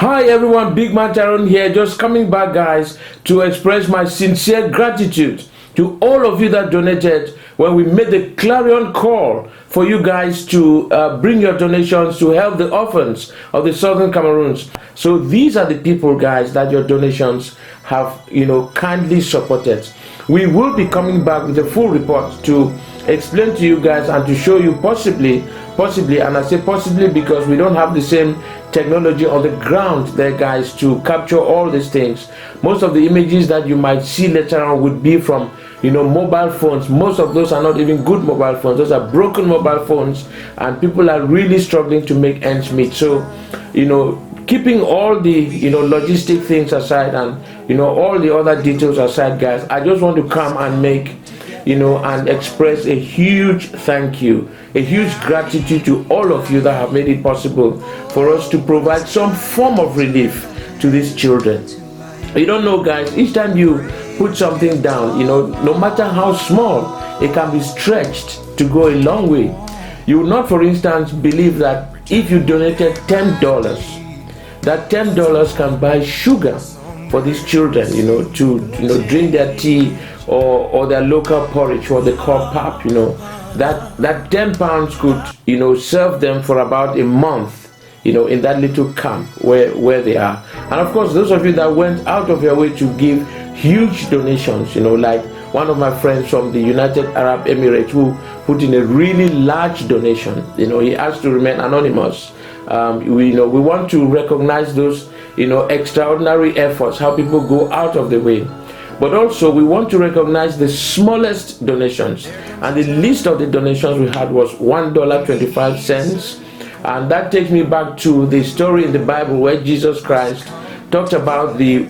Hi everyone, Big Man Tyrone here, just coming back guys to express my sincere gratitude to all of you that donated when we made the clarion call for you guys to bring your donations to help the orphans of the Southern Cameroons. So these are the people guys that your donations have kindly supported. We will be coming back with a full report to explain to you guys and to show you possibly, and I say possibly because we don't have the same technology on the ground there guys to capture all these things. Most of the images that you might see later on would be from mobile phones. Most of those are not even good mobile phones. Those are broken mobile phones, and people are really struggling to make ends meet. So keeping all the logistic things aside and all the other details aside guys, I just want to come and make and express a huge thank you, a huge gratitude to all of you that have made it possible for us to provide some form of relief to these children. You don't know guys, each time you put something down, no matter how small, it can be stretched to go a long way. You will not, for instance, believe that if you donated $10, that $10 can buy sugar for these children, to drink their tea or their local porridge, what they call pap. That 10 pounds could serve them for about a month, in that little camp where they are. And of course, those of you that went out of your way to give huge donations, like one of my friends from the United Arab Emirates who put in a really large donation. He asked to remain anonymous. We want to recognize those extraordinary efforts, how people go out of the way. But also we want to recognize the smallest donations, and the least of the donations we had was $1.25. And that takes me back to the story in the Bible where Jesus Christ talked about the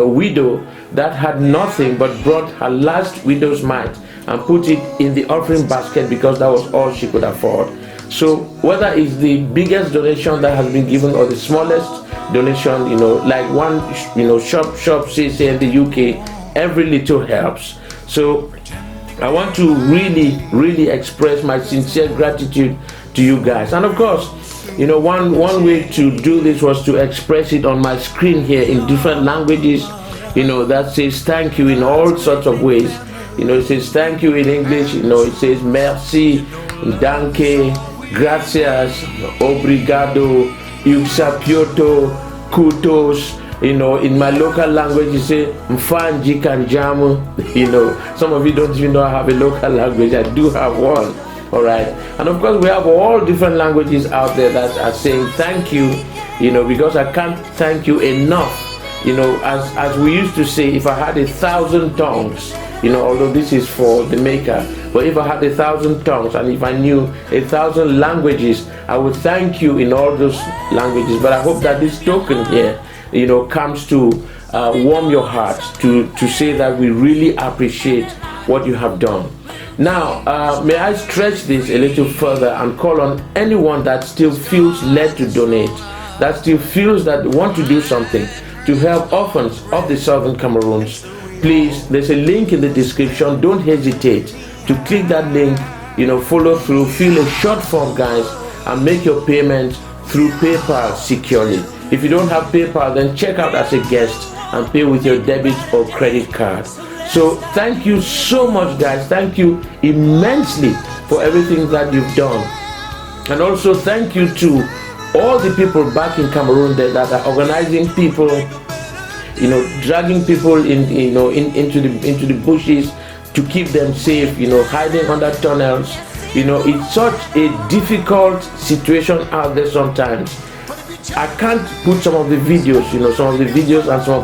widow that had nothing but brought her last widow's mite and put it in the offering basket because that was all she could afford. So whether it's the biggest donation that has been given or the smallest donation, like one shop says in the UK, every little helps. So I want to really express my sincere gratitude to you guys. And of course, one way to do this was to express it on my screen here in different languages, that says thank you in all sorts of ways. It says thank you in English, it says merci, danke, gracias, obrigado, uksapioto, kudos. In my local language you say mfanji kanjamu. Some of you don't even know I have a local language. I do have one. All right. And of course we have all different languages out there that are saying thank you, because I can't thank you enough. As we used to say, if I had 1,000 tongues, although this is for the maker, but if I had 1,000 tongues and if I knew 1,000 languages, I would thank you in all those languages. But I hope that this token here, comes to warm your heart to say that we really appreciate what you have done. Now, may I stretch this a little further and call on anyone that still feels led to donate, that still feels that they want to do something to help orphans of the Southern Cameroons. Please, there's a link in the description. Don't hesitate to click that link, follow through, fill a short form guys, and make your payment through PayPal securely. If you don't have PayPal, then check out as a guest and pay with your debit or credit card. So thank you so much guys, thank you immensely for everything that you've done. And also thank you to all the people back in Cameroon that are organizing people, dragging people into the bushes to keep them safe, hiding under tunnels. It's such a difficult situation out there sometimes. I can't put some of the videos, and some of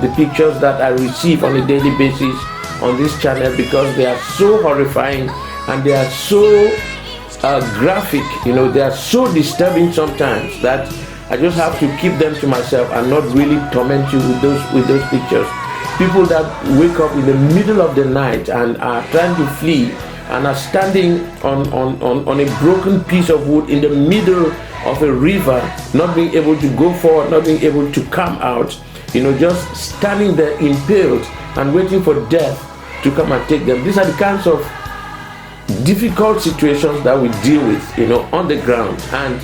the pictures that I receive on a daily basis on this channel because they are so horrifying and they are so graphic, they are so disturbing sometimes that I just have to keep them to myself and not really torment you with those pictures. People that wake up in the middle of the night and are trying to flee and are standing on a broken piece of wood in the middle of a river, not being able to go forward, not being able to come out, just standing there impaled and waiting for death to come and take them. These are the kinds of difficult situations that we deal with, on the ground. And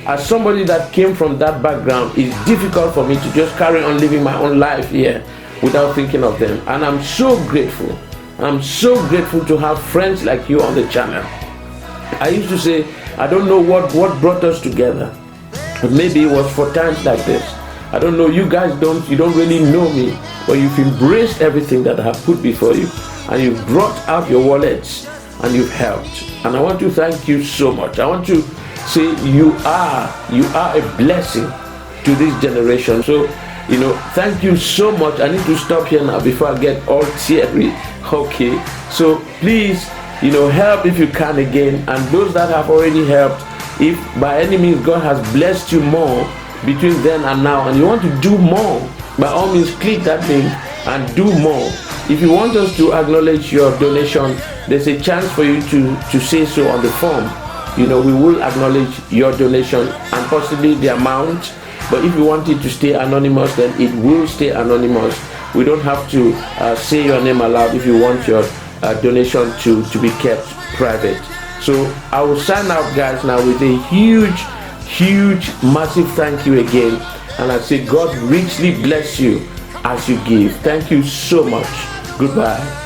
as somebody that came from that background, it's difficult for me to just carry on living my own life here without thinking of them. And I'm so grateful. I'm so grateful to have friends like you on the channel. I used to say, I don't know what brought us together, but maybe it was for times like this. I don't know, you guys you don't really know me, but you've embraced everything that I have put before you, and you've brought out your wallets and you've helped. And I want to thank you so much. I want to say you are a blessing to this generation. So, thank you so much. I need to stop here now before I get all teary. Okay, so please, help if you can again. And those that have already helped, if by any means God has blessed you more between then and now, and you want to do more, by all means click that link and do more. If you want us to acknowledge your donation, there's a chance for you to say so on the form. We will acknowledge your donation and possibly the amount. But if you want it to stay anonymous, then it will stay anonymous. We don't have to say your name aloud if you want your donation to be kept private. So I will sign out, guys, now with a huge, massive thank you again. And I say God richly bless you as you give. Thank you so much. Goodbye.